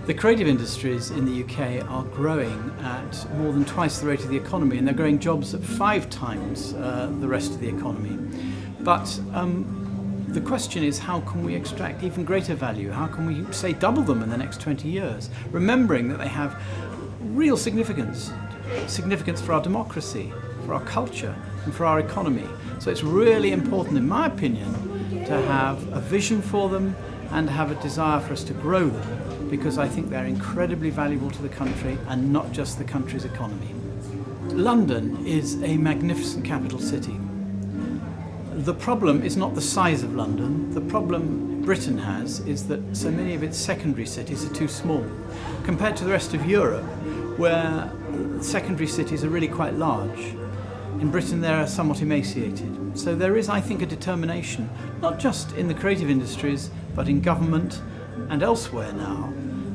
The creative industries in the UK are growing at more than twice the rate of the economy, and they're growing jobs at 5 times the rest of the economy. But the question is, how can we extract even greater value? How can we, say, double them in the next 20 years? Remembering that they have real significance for our democracy, for our culture, and for our economy. So it's really important, in my opinion, to have a vision for them and have a desire for us to grow them, because I think they're incredibly valuable to the country and not just the country's economy. London is a magnificent capital city. The problem is not the size of London. The problem Britain has is that so many of its secondary cities are too small. Compared to the rest of Europe, where secondary cities are really quite large, in Britain they are somewhat emaciated. So there is, I think, a determination, not just in the creative industries, but in government and elsewhere now,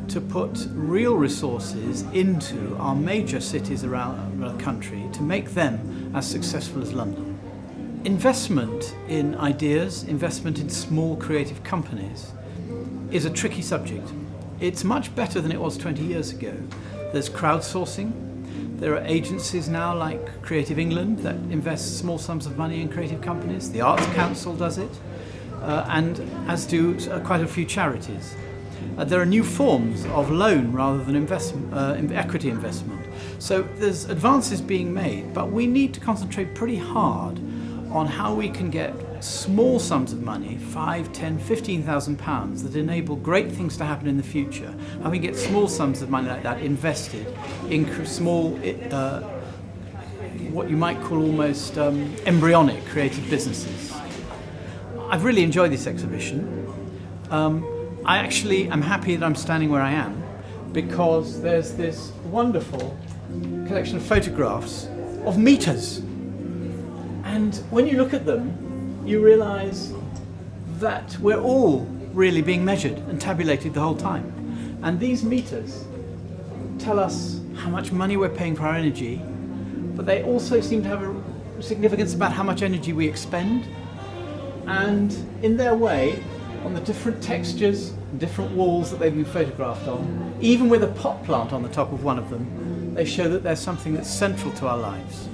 to put real resources into our major cities around the country to make them as successful as London. Investment in ideas, investment in small creative companies is a tricky subject. It's much better than it was 20 years ago. There's crowdsourcing. There are agencies now like Creative England that invest small sums of money in creative companies. The Arts Council does it, and as do quite a few charities. There are new forms of loan rather than equity investment. So there's advances being made, but we need to concentrate pretty hard on how we can get small sums of money, 5, 10, 15,000 pounds, that enable great things to happen in the future. How we get small sums of money like that invested in small, what you might call almost embryonic creative businesses. I've really enjoyed this exhibition. I actually am happy that I'm standing where I am, because there's this wonderful collection of photographs of meters. And when you look at them, you realise that we're all really being measured and tabulated the whole time. And these meters tell us how much money we're paying for our energy, but they also seem to have a significance about how much energy we expend. And in their way, on the different textures, different walls that they've been photographed on, even with a pot plant on the top of one of them, they show that there's something that's central to our lives.